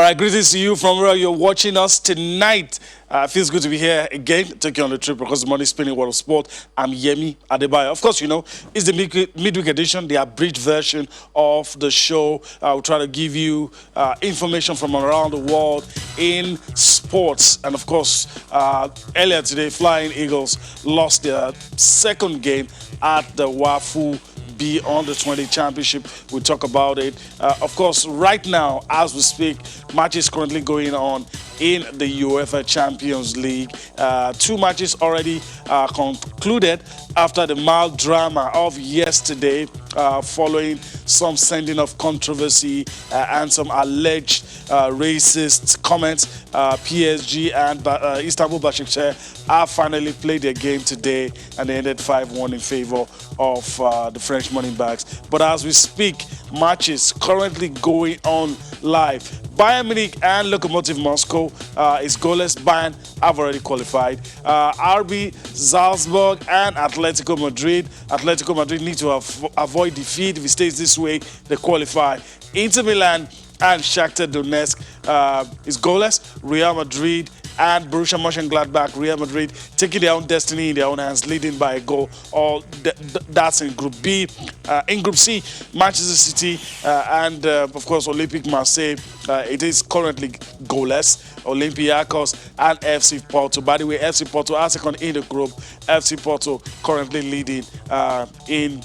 right, greetings to you from where you're watching us tonight. Feels good to be here again, taking on the trip across the money spinning world of sport. I'm Yemi Adebayo. Of course, it's the midweek edition, the abridged version of the show. We'll try to give you information from around the world in sports. And of course, earlier today, Flying Eagles lost their second game at the Wafu Beyond the 20 Championship. We'll talk about it. Of course, right now, as we speak, matches currently going on in the UEFA Champions League. Two matches already concluded after the mild drama of yesterday, following some sending of controversy and some alleged racist comments. PSG and Istanbul Başakşehir have finally played their game today, and they ended 5-1 in favor of the French money bags. But as we speak, matches currently going on live. Bayern Munich and Lokomotiv Moscow is goalless. Bayern have already qualified. RB Salzburg and Atletico Madrid. Atletico Madrid need to avoid defeat. If it stays this way, they qualify. Inter Milan and Shakhtar Donetsk is goalless. Real Madrid and Borussia Mönchengladbach, Real Madrid taking their own destiny in their own hands, leading by a goal. All that's in Group B. In Group C, Manchester City and, of course, Olympique Marseille. It is currently goalless. Olympiacos and FC Porto. By the way, FC Porto are second in the group. FC Porto currently leading in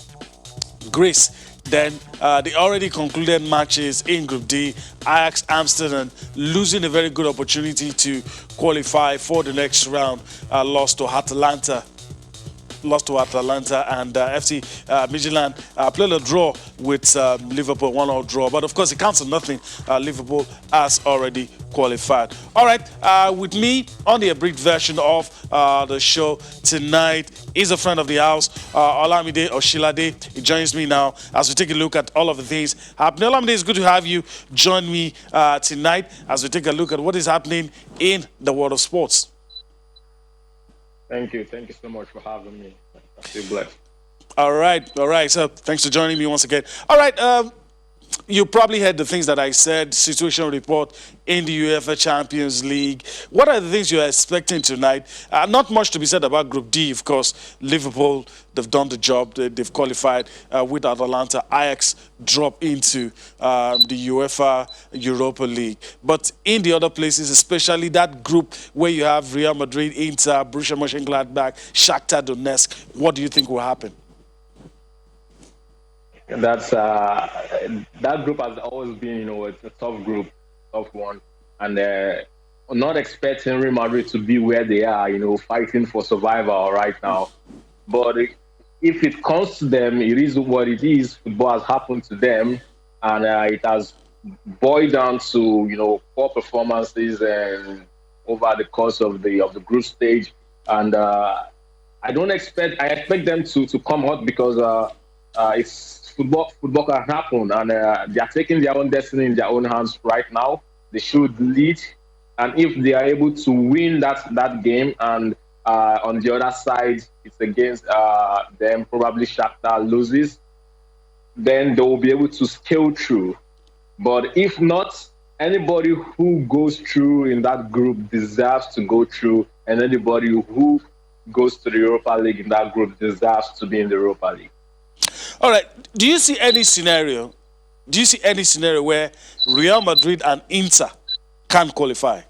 Greece. Then the already concluded matches in Group D, Ajax Amsterdam losing a very good opportunity to qualify for the next round, lost to Atalanta, and FC Midtjylland played a draw with Liverpool, 1-1 draw. But of course, it counts for nothing. Liverpool has already qualified. All right, with me on the abridged version of the show tonight is a friend of the house, Olamide Oshilade. He joins me now as we take a look at all of the things happening. Olamide, it's good to have you join me tonight as we take a look at what is happening in the world of sports. Thank you. Thank you so much for having me. I feel blessed. All right. So thanks for joining me once again. All right. You probably heard the things that I said, situation report in the UEFA Champions League. What are the things you're expecting tonight? Not much to be said about Group D, of course. Liverpool, they've done the job. They've qualified with Atalanta. Ajax drop into the UEFA Europa League. But in the other places, especially that group where you have Real Madrid, Inter, Borussia Mönchengladbach, Shakhtar Donetsk, what do you think will happen? That's that group has always been, it's a tough group, tough one, and not expecting Real Madrid to be where they are, fighting for survival right now. But if it comes to them, it is what it is. Football has happened to them, and it has boiled down to poor performances and over the course of the group stage. And I expect them to come out because it's. Football can happen, and they are taking their own destiny in their own hands right now. They should lead, and if they are able to win that game, and on the other side it's against them, probably Shakhtar loses, then they will be able to scale through. But if not, anybody who goes through in that group deserves to go through, and anybody who goes to the Europa League in that group deserves to be in the Europa League. All right. Do you see any scenario where Real Madrid and Inter can qualify?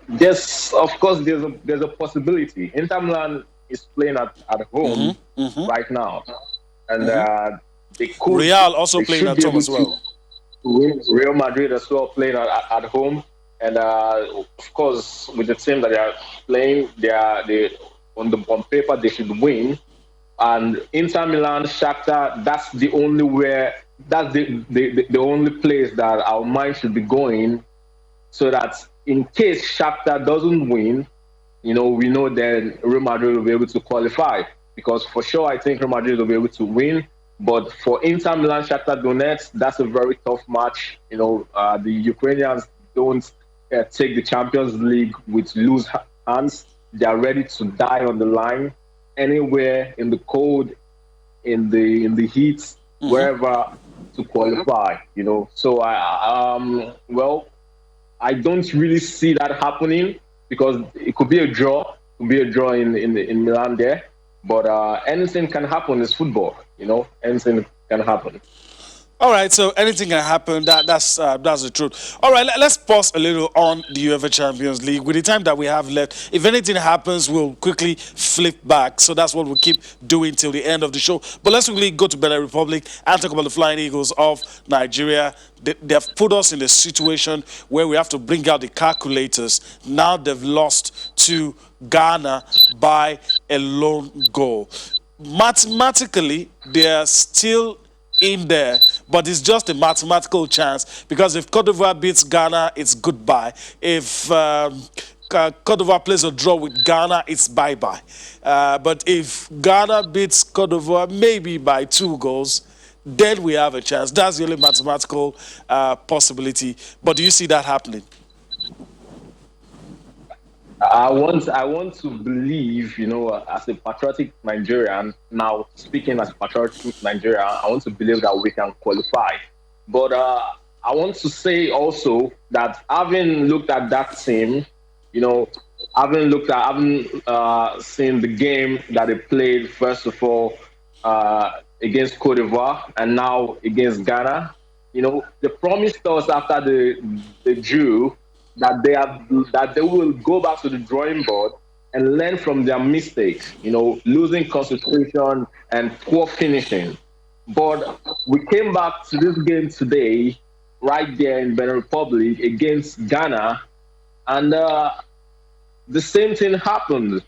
Yes, of course. There's a possibility. Inter Milan is playing at home right now, and they could. Real also playing at home as well. Real Madrid as well playing at home, and of course with the team that they are playing, they on paper they should win. And Inter Milan, Shakhtar, that's the only place that our mind should be going, so that in case Shakhtar doesn't win, we know then Real Madrid will be able to qualify. Because for sure, I think Real Madrid will be able to win. But for Inter Milan, Shakhtar Donetsk, that's a very tough match. The Ukrainians don't take the Champions League with loose hands. They are ready to die on the line, anywhere in the cold, in the heat, wherever to qualify. So well, I don't really see that happening because it could be a draw, could be a draw in Milan there, but anything can happen. It's football. Anything can happen. All right, so anything can happen. That's the truth. All right, let's pause a little on the UEFA Champions League. With the time that we have left, if anything happens, we'll quickly flip back. So that's what we'll keep doing till the end of the show. But let's quickly go to Benin Republic and talk about the Flying Eagles of Nigeria. They have put us in a situation where we have to bring out the calculators. Now they've lost to Ghana by a lone goal. Mathematically, they are still in there, but it's just a mathematical chance because if Cote d'Ivoire beats Ghana, it's goodbye. If Cote d'Ivoire plays a draw with Ghana, it's bye bye. But if Ghana beats Cote d'Ivoire, maybe by 2 goals, then we have a chance. That's the only mathematical possibility. But do you see that happening? I want to believe, as a patriotic Nigerian, now speaking as a patriotic Nigerian, I want to believe that we can qualify. But I want to say also that having looked at that team, you know, having seen the game that they played first of all against Cote d'Ivoire and now against Ghana, they promised us after the Jew that they will go back to the drawing board and learn from their mistakes, losing concentration and poor finishing. But we came back to this game today, right there in Benin Republic against Ghana, and the same thing happened.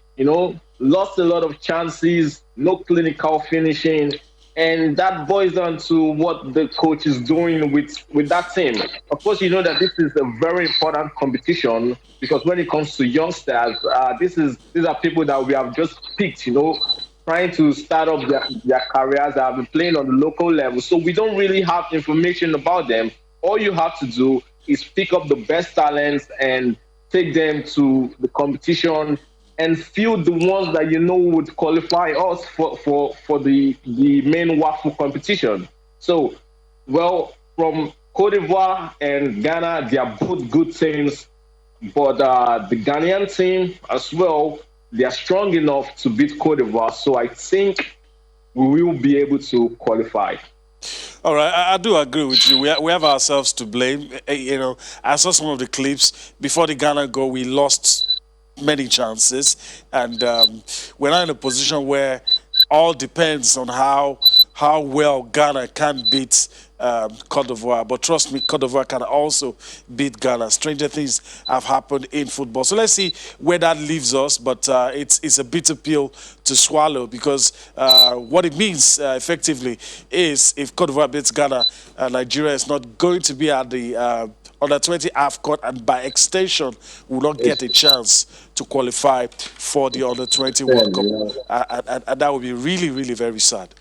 Lost a lot of chances, no clinical finishing, and that boils down to what the coach is doing with that team. Of course, you know that this is a very important competition because when it comes to youngsters, these are people that we have just picked. Trying to start up their careers that have been playing on the local level. So we don't really have information about them. All you have to do is pick up the best talents and take them to the competition and field the ones that would qualify us for the main WAFU competition. So, well, from Cote d'Ivoire and Ghana, they are both good teams, but the Ghanaian team as well, they are strong enough to beat Cote d'Ivoire. So I think we will be able to qualify. All right, I do agree with you. We have ourselves to blame. I saw some of the clips before the Ghana goal. We lost many chances, and we're not in a position where all depends on how well Ghana can beat Cote d'Ivoire. But trust me, Cote d'Ivoire can also beat Ghana. Stranger things have happened in football. So let's see where that leaves us. But it's a bitter pill to swallow because what it means effectively is if Cote d'Ivoire beats Ghana, Nigeria is not going to be at the under 20 AFCON, and by extension, will not get a chance to qualify for the under 20 World Cup. And that would be really, really very sad.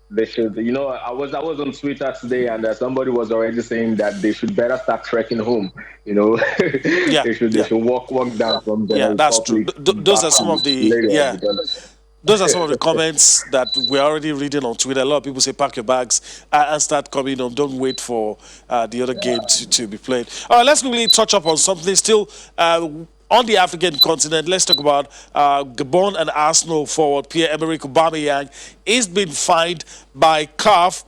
They should, I was on Twitter today, and somebody was already saying that they should better start trekking home. Yeah, they should walk down from yeah, the that's true. Republic Those back are some to of the Lagos yeah. because Those are some of the comments that we're already reading on Twitter. A lot of people say, pack your bags and start coming on. Don't wait for the other game to be played. All right, let's quickly touch up on something still on the African continent. Let's talk about Gabon and Arsenal forward Pierre-Emerick Aubameyang. He's been fined by CAF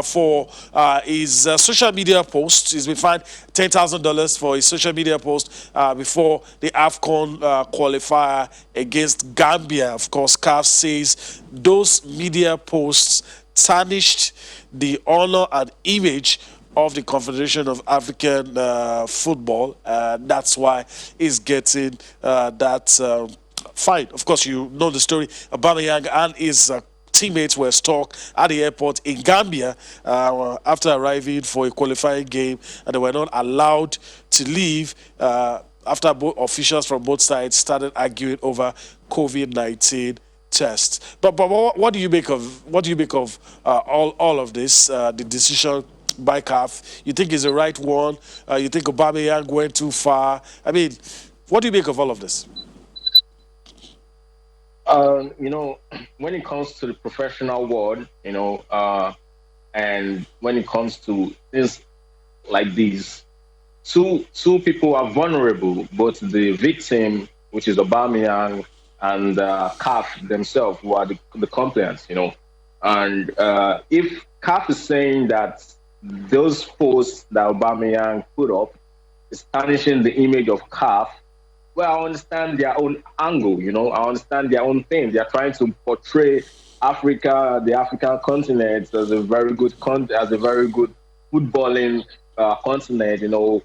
for his social media post. He's been fined $10,000 for his social media post before the AFCON qualifier against Gambia. Of course, CAF says those media posts tarnished the honor and image of the Confederation of African Football. That's why he's getting that fight. Of course, you know the story. Aubameyang and his teammates were stuck at the airport in Gambia after arriving for a qualifying game, and they were not allowed to leave after both officials from both sides started arguing over COVID-19 tests. But what do you make of all of this? The decision by CAF, you think is the right one? You think Aubameyang went too far? I mean, what do you make of all of this? um, you know when it comes to the professional world, And when it comes to things like these, two people are vulnerable, both the victim, which is Aubameyang, and CAF themselves, who are the complainants, And if CAF is saying that those posts that Aubameyang put up is tarnishing the image of CAF, well, I understand their own angle, I understand their own thing. They're trying to portray Africa, the African continent, as a very good footballing continent,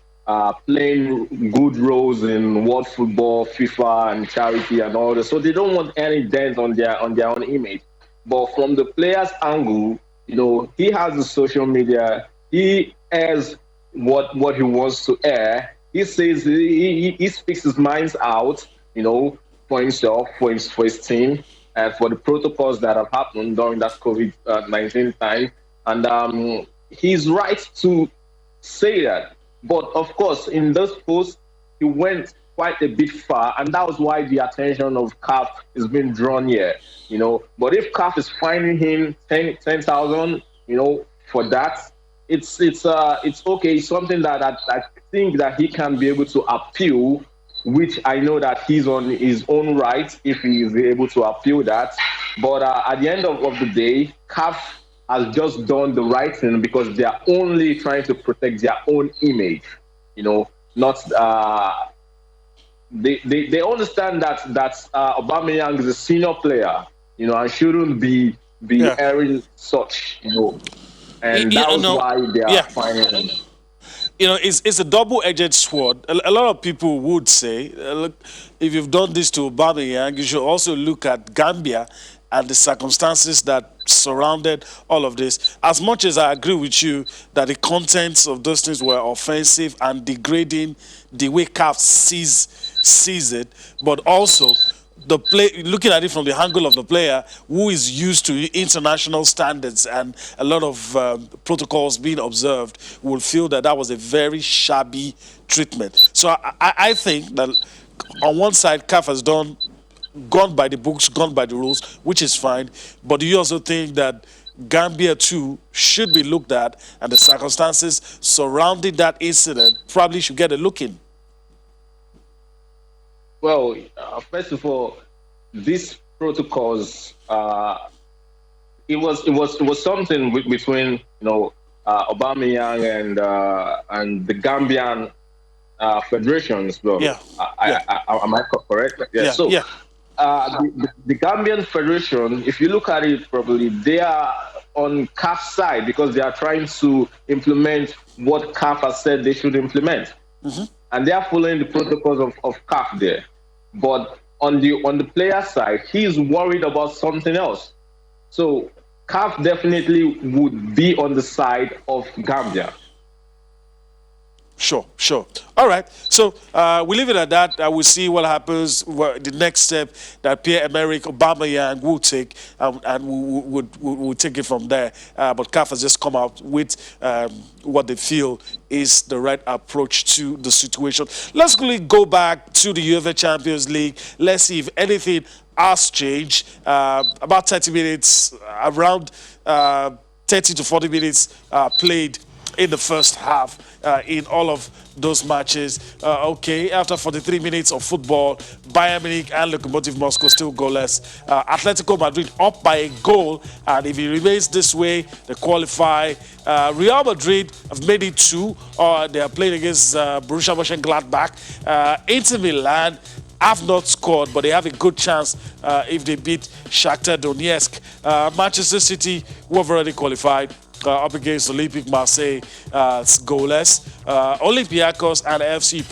playing good roles in world football, FIFA, and charity and all this. So they don't want any dent on their own image. But from the player's angle, he has the social media. He airs what he wants to air. He says he speaks his minds out, for himself, for his team, and for the protocols that have happened during that COVID-19 time. And he's right to say that. But of course, in those posts, he went quite a bit far, and that was why the attention of CAF is being drawn here. But if CAF is finding him 10,000, for that, it's okay. It's something that I think that he can be able to appeal, which I know that he's on his own right if he is able to appeal that. But at the end of the day, CAF has just done the right thing because they are only trying to protect their own image, not they understand that Aubameyang is a senior player, and shouldn't be Yeah. airing such, and that was why they are Yeah. finding him. It's a double-edged sword. A lot of people would say, look, if you've done this to Aubameyang, you should also look at Gambia and the circumstances that surrounded all of this. As much as I agree with you that the contents of those things were offensive and degrading the way CAF sees it, but also the play, looking at it from the angle of the player who is used to international standards and a lot of protocols being observed, will feel that that was a very shabby treatment. So I think that on one side, CAF has gone by the books, gone by the rules, which is fine. But do you also think that Gambia too should be looked at, and the circumstances surrounding that incident probably should get a look in? Well, first of all, these protocols, it was something between Aubameyang and the Gambian federations. Well, Yeah, yeah, am I correct? Yeah. yeah, So yeah. the Gambian Federation, if you look at it properly, they are on CAF's side because they are trying to implement what CAF has said they should implement, and they are following the protocols of CAF there. But on the player side, he's worried about something else. So CAF definitely would be on the side of Gambia. Sure, sure. All right. So we leave it at that. We'll see what happens. The next step that Pierre-Emerick Aubameyang will take, and we'll take it from there. But CAF has just come out with what they feel is the right approach to the situation. Let's quickly go back to the UEFA Champions League. Let's see if anything has changed. About 30 minutes, around 30 to 40 minutes played in the first half in all of those matches. Okay, after 43 minutes of football, Bayern Munich and Lokomotiv Moscow still goalless. Atletico Madrid up by a goal, and if it remains this way, they qualify. Real Madrid have made it two. They are playing against Borussia Mönchengladbach. Inter Milan have not scored, but they have a good chance if they beat Shakhtar Donetsk. Manchester City, who have already qualified, up against Olympique Marseille, goalless. Olympiacos and FC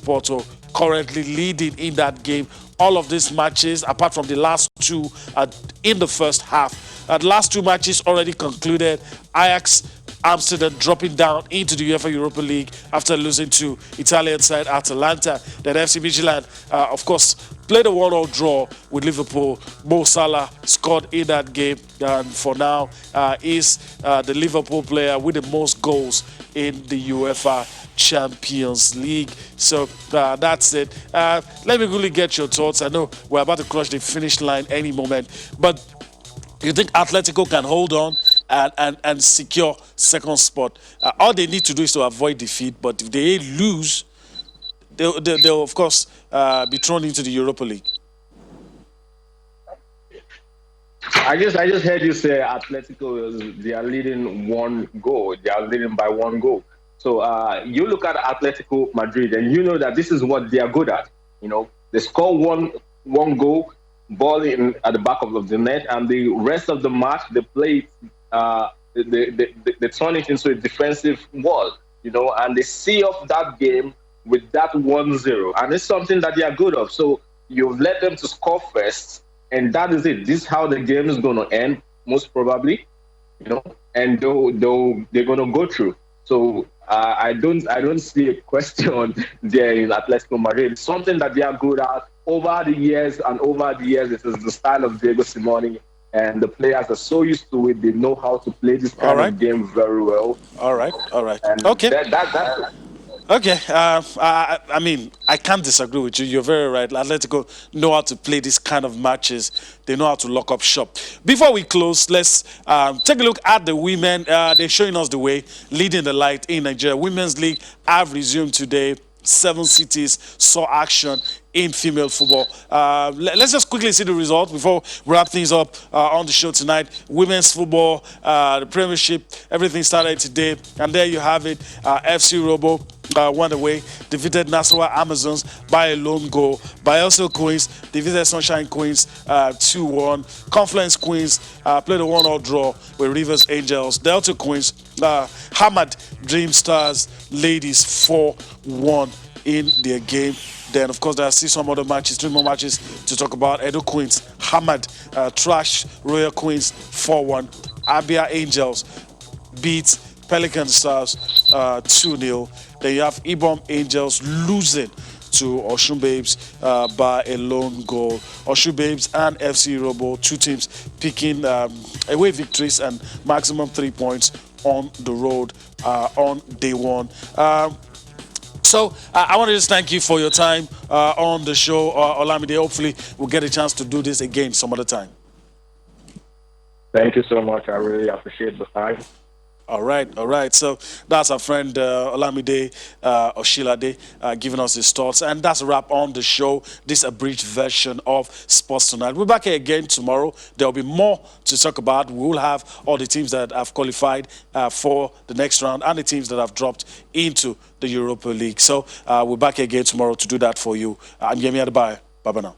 Porto currently leading in that game. All of these matches, apart from the last two, are in the first half. The last two matches already concluded. Ajax Amsterdam dropping down into the UEFA Europa League after losing to Italian side Atalanta. Then FC Midtjylland, of course, played a 1-1 draw with Liverpool. Mo Salah scored in that game, and for now is the Liverpool player with the most goals in the UEFA Champions League. So that's it. Let me really get your thoughts. I know we're about to cross the finish line any moment, but you think Atletico can hold on and secure second spot. All they need to do is to avoid defeat. But if they lose, they'll of course be thrown into the Europa League. I just heard you say they are leading 1 goal. They are leading by 1 goal. So you look at Atletico Madrid and you know that this is what they are good at. They score one goal, ball in at the back of the net, and the rest of the match they play. They turn it into a defensive wall. And they see off that game with that 1-0, and it's something that they are good of. So you've led them to score first, and that is it. This is how the game is going to end, most probably, and they're going to go through. So I don't see a question there in Atletico Madrid. It's something that they are good at over the years and over the years. This is the style of Diego Simeone, and the players are so used to it. They know how to play this kind of game very well. All right. And Okay. That Okay, I mean, I can't disagree with you. You're very right. Atletico know how to play this kind of matches. They know how to lock up shop. Before we close, let's take a look at the women. They're showing us the way, leading the light in Nigeria. Women's League have resumed today. 7 cities saw action in female football. Let's just quickly see the results before we wrap things up on the show tonight. Women's football, the Premiership, everything started today. And there you have it. FC Robo won away, defeated Nasarawa Amazons by a lone goal. Bielsa Queens defeated Sunshine Queens 2-1. Confluence Queens played a 1-1 draw with Rivers Angels. Delta Queens, Hamad Dream Stars Ladies 4-1 in their game. Then, of course, there are still some other matches, 3 more matches to talk about. Edo Queens, Hamad, Trash Royal Queens 4-1. Abia Angels beat Pelican Stars 2-0. Then you have Ibom Angels losing to Oshun Babes by a lone goal. Oshun Babes and FC Robo, 2 teams picking away victories and maximum 3 points on the road on day 1. So I want to just thank you for your time on the show, Olamide. Hopefully we'll get a chance to do this again some other time. Thank you so much. I really appreciate the time. All right. So that's our friend Olamide Oshilade giving us his thoughts. And that's a wrap on the show. This abridged version of Sports Tonight. We're back here again tomorrow. There will be more to talk about. We will have all the teams that have qualified for the next round and the teams that have dropped into the Europa League. So we're back here again tomorrow to do that for you. I'm Yemi Adebayo. Bye-bye now.